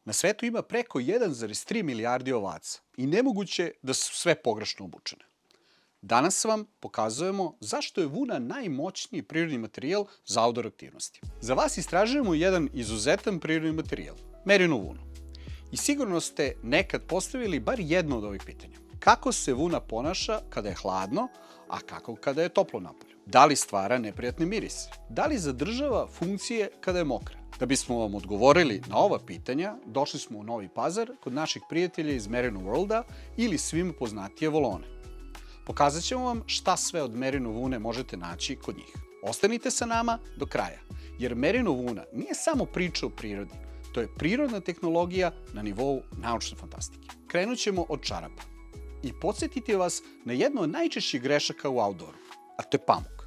Na svetu ima preko 1,3 milijardi ovaca i nemoguće da su sve pogrešno obučene. Danas vam pokazujemo zašto je vuna najmoćniji prirodni materijal za outdoor aktivnosti. Za vas istražujemo jedan izuzetan prirodni materijal, merinu vunu. I sigurno ste nekad postavili bar jedno od ovih pitanja. Kako se vuna ponaša kada je hladno, a kako kada je toplo napolju? Da li stvara neprijatne mirise? Da li zadržava funkcije kada je mokra? Da bismo vam odgovorili na ova pitanja, došli smo u Novi Pazar kod naših prijatelja iz Merino Worlda ili svima poznatije Volone. Pokazat ćemo vam šta sve od merino vune možete naći kod njih. Ostanite sa nama do kraja, jer merino vuna nije samo priča o prirodi, to je prirodna tehnologija na nivou naučne fantastike. Krenut ćemo od čarapa i podsjetiti vas na jednu od najčešćih grešaka u outdooru, a to je pamuk.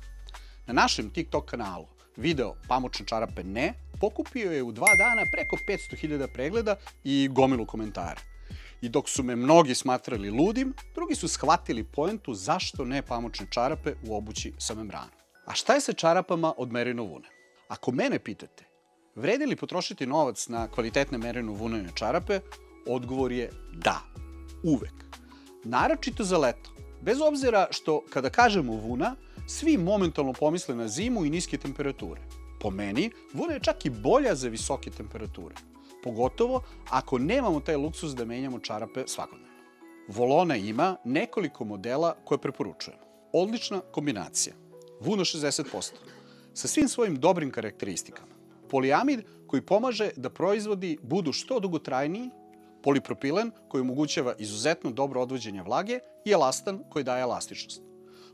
Na našem TikTok kanalu video pamučne čarape ne pokupio je u 2 dana preko 500.000 pregleda i gomilu komentara. I dok su me mnogi smatrali ludim, drugi su shvatili poentu zašto ne pamučne čarape u obući sa membranom. A šta je sa čarapama od merino vune? Ako mene pitate, vredi li potrošiti novac na kvalitetne merino vunene čarape, odgovor je da, uvek. Naročito za leto, bez obzira što kada kažemo vuna, svi momentalno pomisle na zimu i niske temperature. Po meni, vuna je čak i bolja za visoke temperature. Pogotovo ako nemamo taj luksuz da menjamo čarape svakodnevno. Volona ima nekoliko modela koje preporučujemo. Odlična kombinacija. Vuna 60%. Sa svim svojim dobrim karakteristikama. Poliamid koji pomaže da proizvodi budu što dugotrajniji, polipropilen koji omogućava izuzetno dobro odvođenje vlage i elastan koji daje elastičnost.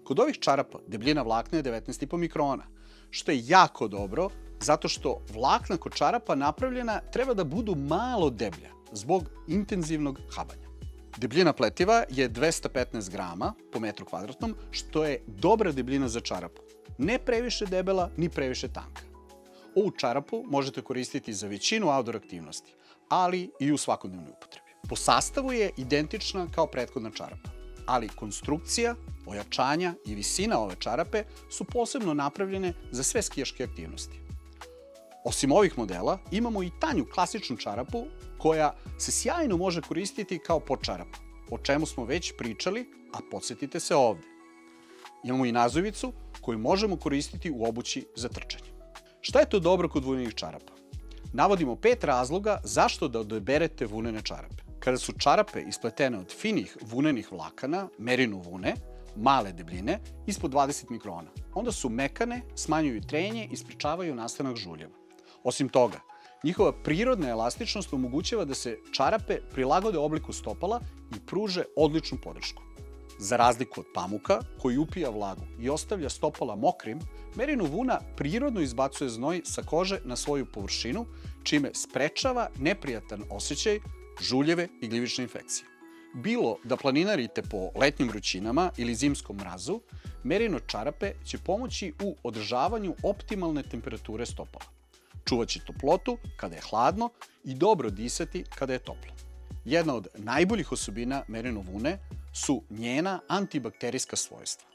Kod ovih čarapa debljina vlakna je 19,5 mikrona, što je jako dobro zato što vlakna kod čarapa napravljena treba da budu malo deblja zbog intenzivnog habanja. Debljina pletiva je 215 grama po metru kvadratnom, što je dobra debljina za čarapu. Ne previše debela, ni previše tanka. Ovu čarapu možete koristiti za većinu outdoor aktivnosti, ali i u svakodnevnoj upotrebi. Po sastavu je identična kao prethodna čarapa, ali konstrukcija, ojačanja i visina ove čarape su posebno napravljene za sve skijaške aktivnosti. Osim ovih modela, imamo i tanju klasičnu čarapu koja se sjajno može koristiti kao podčarapa, o čemu smo već pričali, a podsjetite se ovde. Imamo i nazovicu koju možemo koristiti u obući za trčanje. Šta je to dobro kod vunenih čarapa? Navodimo 5 razloga zašto da odaberete vunene čarape. Kada su čarape ispletene od finih vunenih vlakana, merino vune, male debljine, ispod 20 mikrona, onda su mekane, smanjuju trenje i sprečavaju nastanak žuljeva. Osim toga, njihova prirodna elastičnost omogućava da se čarape prilagode obliku stopala i pruže odličnu podršku. Za razliku od pamuka, koji upija vlagu i ostavlja stopala mokrim, merino vuna prirodno izbacuje znoj sa kože na svoju površinu, čime sprečava neprijatan osjećaj, žuljeve i gljivične infekcije. Bilo da planinarite po letnjim vrućinama ili zimskom mrazu, merino čarape će pomoći u održavanju optimalne temperature stopala. Čuvaće toplotu kada je hladno i dobro disati kada je toplo. Jedna od najboljih osobina merino vune su njena antibakterijska svojstva.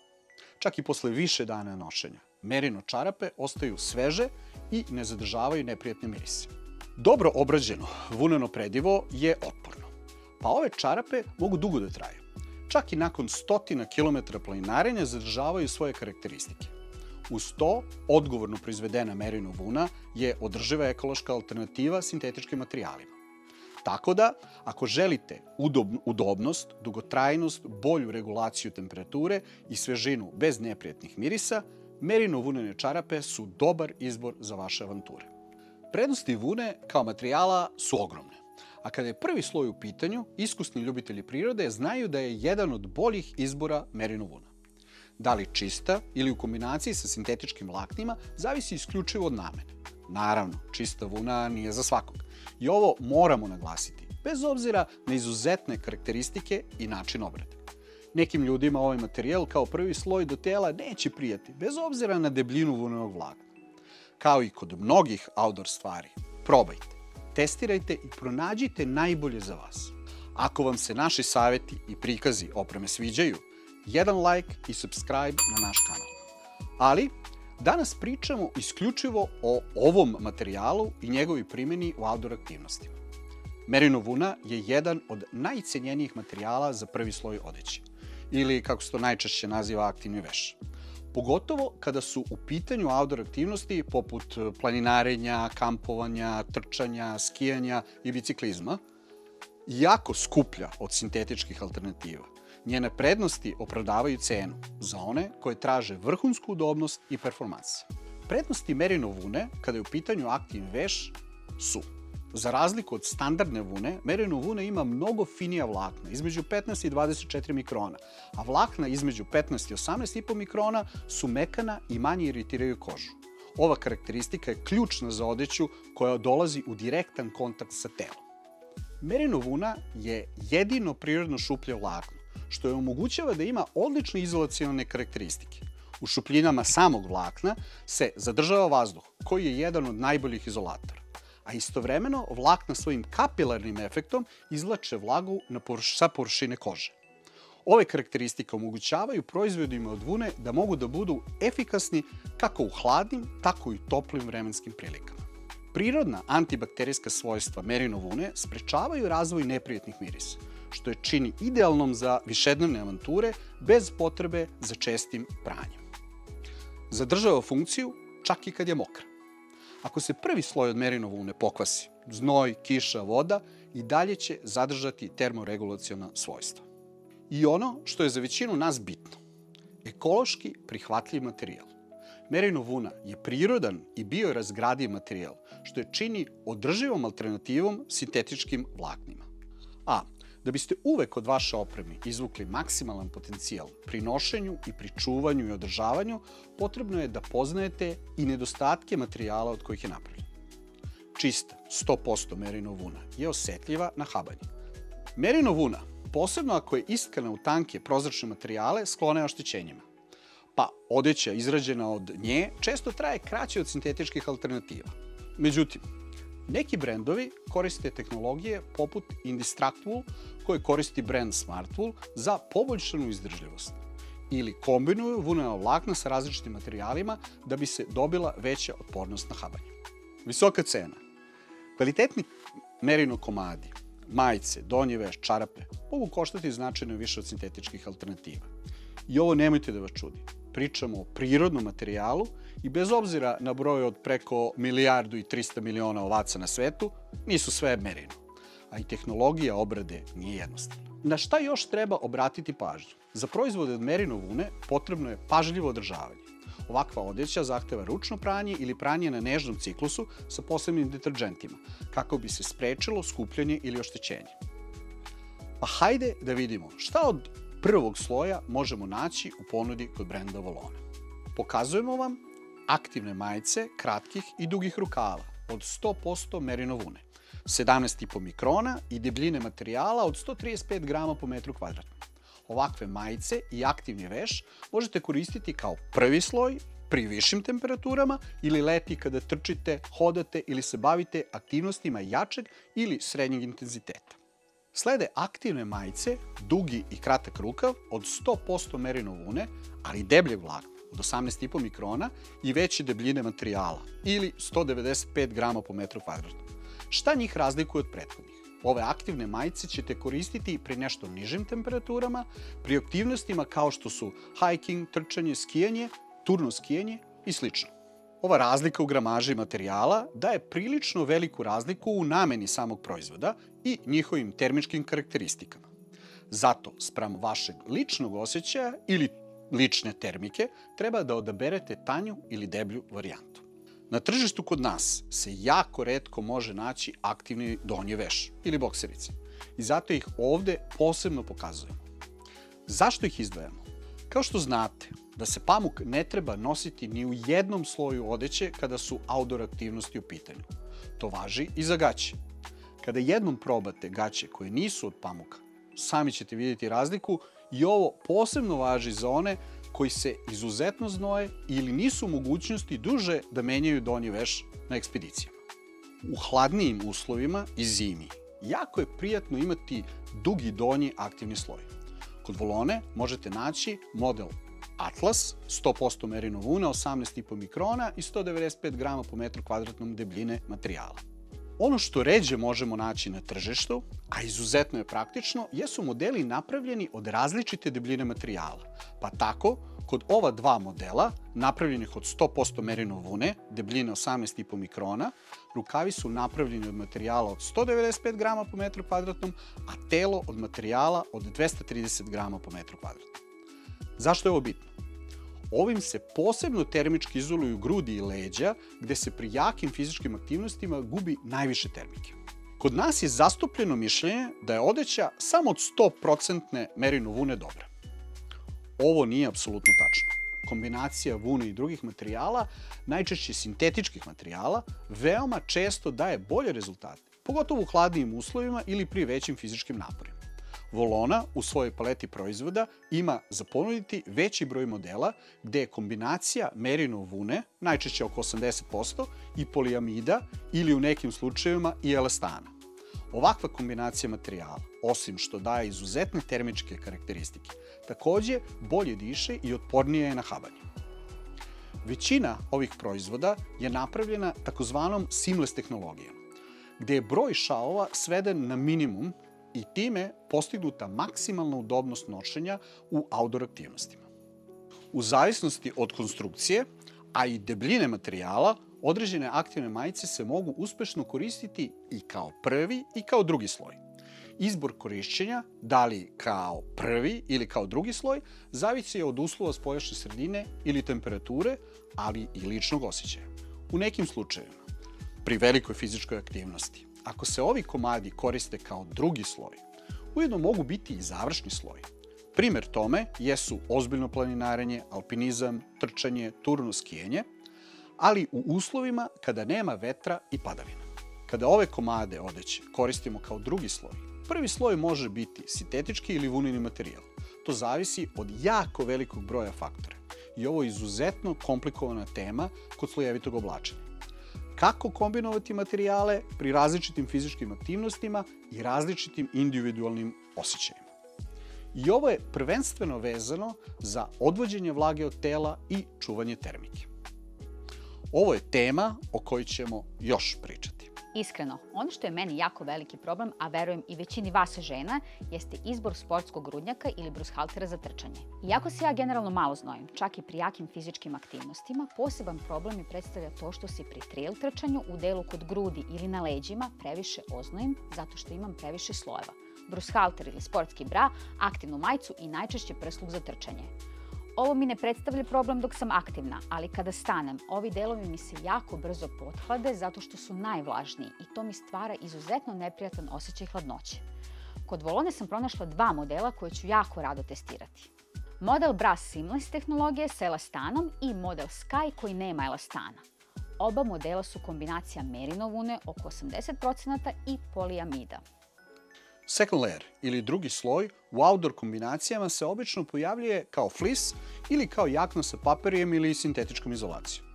Čak i posle više dana nošenja, merino čarape ostaju sveže i ne zadržavaju neprijatne mirise. Dobro obrađeno vuneno predivo je otporno, pa ove čarape mogu dugo da traju. Čak i nakon 100 km planinarenja zadržavaju svoje karakteristike. Uz to, odgovorno proizvedena merino vuna je održiva ekološka alternativa sintetičkim materijalima. Tako da, ako želite udobnost, dugotrajnost, bolju regulaciju temperature i svežinu bez neprijatnih mirisa, merino vunene čarape su dobar izbor za vaše avanture. Prednosti vune kao materijala su ogromne, a kada je prvi sloj u pitanju, iskusni ljubitelji prirode znaju da je jedan od boljih izbora merino vuna. Da li čista ili u kombinaciji sa sintetičkim vlaknima, zavisi isključivo od namene. Naravno, čista vuna nije za svakog. I ovo moramo naglasiti, bez obzira na izuzetne karakteristike i način obrade. Nekim ljudima ovaj materijal kao prvi sloj do tela neće prijati, bez obzira na debljinu vunenog vlakna. Kao i kod mnogih outdoor stvari, probajte, testirajte i pronađite najbolje za vas. Ako vam se naši savjeti i prikazi opreme sviđaju, jedan like i subscribe na naš kanal. Ali, danas pričamo isključivo o ovom materijalu i njegovoj primjeni u outdoor aktivnostima. Merino vuna je jedan od najcenjenijih materijala za prvi sloj odeće, ili kako se to najčešće naziva aktivni veš. Pogotovo kada su u pitanju outdoor aktivnosti poput planinarenja, kampovanja, trčanja, skijanja i biciklizma, jako skuplja od sintetičkih alternativa. Njene prednosti opravdavaju cenu za one koje traže vrhunsku udobnost i performanse. Prednosti merino vune, kada je u pitanju aktivni veš, su: za razliku od standardne vune, merino vuna ima mnogo finija vlakna, između 15 i 24 mikrona, a vlakna između 15 i 18,5 mikrona su mekana i manje iritiraju kožu. Ova karakteristika je ključna za odeću koja dolazi u direktan kontakt sa telom. Merino vuna je jedino prirodno šuplje vlakno, što je omogućava da ima odlične izolacione karakteristike. U šupljinama samog vlakna se zadržava vazduh, koji je jedan od najboljih izolatora, a istovremeno vlakna svojim kapilarnim efektom izvlače vlagu sa površine kože. Ove karakteristike omogućavaju proizvodima od vune da mogu da budu efikasni kako u hladnim, tako i u toplim vremenskim prilikama. Prirodna antibakterijska svojstva merino vune sprečavaju razvoj neprijatnih mirisa, što je čini idealnom za višednevne avanture bez potrebe za čestim pranjem. Zadržava funkciju čak i kad je mokra. Ako se prvi sloj od merino vune pokvasi, znoj, kiša, voda, i dalje će zadržati termoregulaciona svojstva. I ono što je za većinu nas bitno, ekološki prihvatljiv materijal. Merino vuna je prirodan i biorazgradiv materijal, što je čini održivom alternativom sintetičkim vlaknima. A da biste uvek od vaše opreme izvukli maksimalan potencijal pri nošenju i pri čuvanju i održavanju, potrebno je da poznajete i nedostatke materijala od kojih je napravljen. Čista, 100% merino vuna je osetljiva na habanje. Merino vuna, posebno ako je istkana u tanke prozračne materijale, sklona je oštećenjima. Pa odeća izrađena od nje često traje kraće od sintetičkih alternativa. Međutim, neki brendovi koriste tehnologije poput Indistructwool, koje koristi brend Smartwool za poboljšanu izdržljivost, ili kombinuju vunena vlakna sa različitim materijalima da bi se dobila veća otpornost na habanje. Visoka cena. Kvalitetni merino komadi, majice, donji veš, čarape mogu koštati značajno više od sintetičkih alternativa. I ovo nemojte da vas čudi. Pričamo o prirodnom materijalu i bez obzira na broj od preko 1.300.000.000 ovaca na svetu, nisu sve merino. A i tehnologija obrade nije jednostavna. Na šta još treba obratiti pažnju? Za proizvode od merino vune potrebno je pažljivo održavanje. Ovakva odeća zahteva ručno pranje ili pranje na nežnom ciklusu sa posebnim deterdžentima, kako bi se sprečilo skupljanje ili oštećenje. Pa hajde da vidimo šta od prvog sloja možemo naći u ponudi kod brenda Volona. Pokazujemo vam aktivne majice kratkih i dugih rukava od 100% merino vune, 17,5 mikrona i debljine materijala od 135 grama po metru kvadratnom. Ovakve majice i aktivni veš možete koristiti kao prvi sloj pri višim temperaturama ili leti kada trčite, hodate ili se bavite aktivnostima jačeg ili srednjeg intenziteta. Slede aktivne majice, dugi i kratak rukav od 100% merino vune, ali debljeg vlakna od 18,5 mikrona i veće debljine materijala ili 195 grama po metru kvadratnom. Šta njih razlikuje od prethodnih? Ove aktivne majice ćete koristiti pri nešto nižim temperaturama, pri aktivnostima kao što su hiking, trčanje, skijanje, turno skijanje i sl. Ova razlika u gramaži materijala daje prilično veliku razliku u nameni samog proizvoda i njihovim termičkim karakteristikama. Zato, spram vašeg ličnog osjećaja ili lične termike, treba da odaberete tanju ili deblju varijantu. Na tržištu kod nas se jako retko može naći aktivni donji veš ili bokserice i zato ih ovde posebno pokazujemo. Zašto ih izdvajamo? Kao što znate, da se pamuk ne treba nositi ni u jednom sloju odeće kada su outdoor aktivnosti u pitanju. To važi i za gaće. Kada jednom probate gaće koje nisu od pamuka, sami ćete vidjeti razliku i ovo posebno važi za one koji se izuzetno znoje ili nisu u mogućnosti duže da menjaju donji veš na ekspedicijama. U hladnijim uslovima i zimi jako je prijatno imati dugi donji aktivni sloj. Kod Volone možete naći model Atlas, 100% merino vune, 18,5 mikrona i 195 grama po metru kvadratnom debljine materijala. Ono što ređe možemo naći na tržištu, a izuzetno je praktično, jesu modeli napravljeni od različite debljine materijala. Pa tako, kod ova dva modela, napravljenih od 100% merino vune, debljine 18,5 mikrona, rukavi su napravljeni od materijala od 195 grama po metru kvadratnom, a telo od materijala od 230 grama po metru kvadratnom. Zašto je ovo bitno? Ovim se posebno termički izoluju grudi i leđa, gde se pri jakim fizičkim aktivnostima gubi najviše termike. Kod nas je zastupljeno mišljenje da je odeća samo od 100% merino vune dobra. Ovo nije apsolutno tačno. Kombinacija vune i drugih materijala, najčešće sintetičkih materijala, veoma često daje bolje rezultate, pogotovo u hladnijim uslovima ili pri većim fizičkim naporima. Volona u svojoj paleti proizvoda ima za ponuditi veći broj modela gde je kombinacija merino vune, najčešće oko 80%, i poliamida ili u nekim slučajevima i elastana. Ovakva kombinacija materijala, osim što daje izuzetne termičke karakteristike, takođe bolje diše i otpornije je na habanje. Većina ovih proizvoda je napravljena takozvanom seamless tehnologijom, gde je broj šavova sveden na minimum i time postignuta maksimalna udobnost nošenja u outdoor aktivnostima. U zavisnosti od konstrukcije, a i debljine materijala, određene aktivne majice se mogu uspešno koristiti i kao prvi i kao drugi sloj. Izbor korišćenja, da li kao prvi ili kao drugi sloj, zavisi od uslova spoljašnje sredine ili temperature, ali i ličnog osjećaja. U nekim slučajevima, pri velikoj fizičkoj aktivnosti, ako se ovi komadi koriste kao drugi sloj, ujedno mogu biti i završni sloj. Primer tome jesu ozbiljno planinarenje, alpinizam, trčanje, turno skijanje, ali u uslovima kada nema vetra i padavina. Kada ove komade odeće koristimo kao drugi sloj, prvi sloj može biti sintetički ili vuneni materijal. To zavisi od jako velikog broja faktora i ovo je izuzetno komplikovana tema kod slojevitog oblačenja. Kako kombinovati materijale pri različitim fizičkim aktivnostima i različitim individualnim osjećajima. I ovo je prvenstveno vezano za odvođenje vlage od tela i čuvanje termike. Ovo je tema o kojoj ćemo još pričati. Iskreno, ono što je meni jako veliki problem, a verujem i većini vas žena, jeste izbor sportskog grudnjaka ili brushaltera za trčanje. Iako se ja generalno malo znojim, čak i pri jakim fizičkim aktivnostima, poseban problem mi predstavlja to što se pri trail trčanju u delu kod grudi ili na leđima previše oznojim zato što imam previše slojeva. Brushalter ili sportski bra, aktivnu majicu i najčešće prsluk za trčanje. Ovo mi ne predstavlja problem dok sam aktivna, ali kada stanem, ovi delovi mi se jako brzo pothlade zato što su najvlažniji i to mi stvara izuzetno neprijatan osjećaj hladnoće. Kod Volone sam pronašla dva modela koje ću jako rado testirati. Model Bra Seamless tehnologije sa elastanom i model Sky koji nema elastana. Oba modela su kombinacija merino vune oko 80% i poliamida. Second layer ili drugi sloj u outdoor kombinacijama se obično pojavljuje kao flis ili kao jakna sa papirijem ili sintetičkom izolacijom.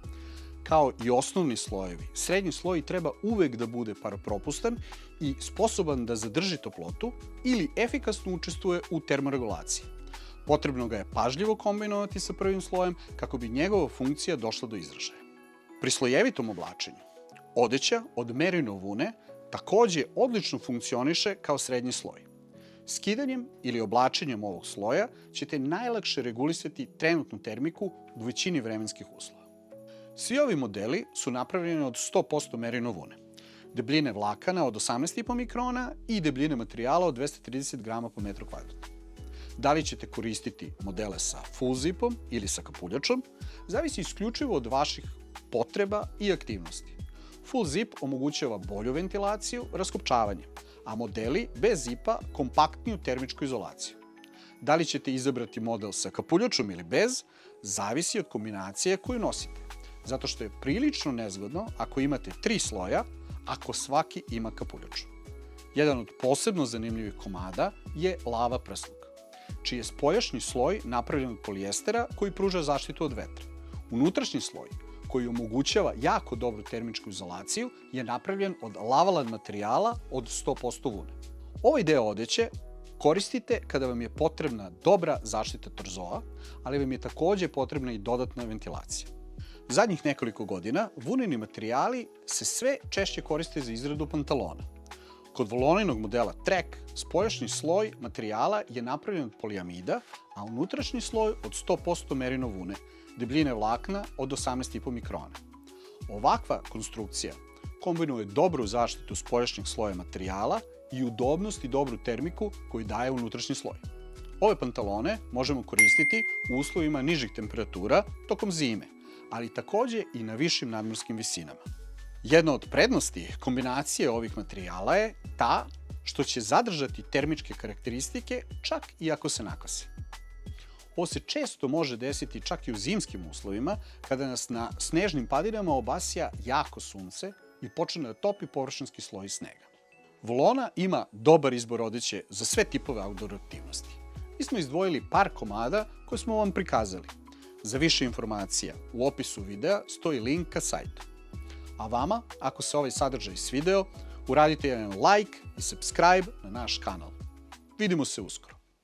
Kao i osnovni slojevi, srednji sloj treba uvek da bude paropropustan i sposoban da zadrži toplotu ili efikasno učestvuje u termoregulaciji. Potrebno ga je pažljivo kombinovati sa prvim slojem kako bi njegova funkcija došla do izražaja. Pri slojevitom oblačenju, odeća od merino vune takođe odlično funkcioniše kao srednji sloj. Skidanjem ili oblačenjem ovog sloja ćete najlakše regulisati trenutnu termiku u većini vremenskih uslova. Svi ovi modeli su napravljeni od 100% merino vune, debljine vlakana od 18,5 mikrona i debljine materijala od 230 grama po metru kvadratnom. Da li ćete koristiti modele sa full zipom ili sa kapuljačom, zavisi isključivo od vaših potreba i aktivnosti. Full zip omogućava bolju ventilaciju, raskopčavanje, a modeli bez zipa kompaktniju termičku izolaciju. Da li ćete izabrati model sa kapuljačom ili bez, zavisi od kombinacije koju nosite, zato što je prilično nezgodno ako imate 3 sloja, ako svaki ima kapuljaču. Jedan od posebno zanimljivih komada je lava prsluk, čiji je spoljašnji sloj napravljen od polijestera koji pruža zaštitu od vetra. Unutrašnji sloj, koji omogućava jako dobru termičku izolaciju, je napravljen od lavalan materijala od 100% vune. Ovaj deo odeće koristite kada vam je potrebna dobra zaštita torzoa, ali vam je takođe potrebna i dodatna ventilacija. Zadnjih nekoliko godina vuneni materijali se sve češće koriste za izradu pantalona. Kod voloninog modela Trek, spoljašnji sloj materijala je napravljen od poliamida, a unutrašnji sloj od 100% merino vune, debljine vlakna od 18,5 mikrona. Ovakva konstrukcija kombinuje dobru zaštitu spoljašnjeg sloja materijala i udobnost i dobru termiku koju daje unutrašnji sloj. Ove pantalone možemo koristiti u uslovima nižih temperatura tokom zime, ali takođe i na višim nadmorskim visinama. Jedna od prednosti kombinacije ovih materijala je ta što će zadržati termičke karakteristike čak i ako se nakvase. Ovo se često može desiti čak i u zimskim uslovima, kada nas na snežnim padinama obasja jako sunce i počne da topi površinski sloj snega. Volona ima dobar izbor odeće za sve tipove outdoor aktivnosti. Mi smo izdvojili par komada koje smo vam prikazali. Za više informacija u opisu videa stoji link ka sajtu. A vama, ako se ovaj sadržaj svideo, uradite jedan like i subscribe na naš kanal. Vidimo se uskoro.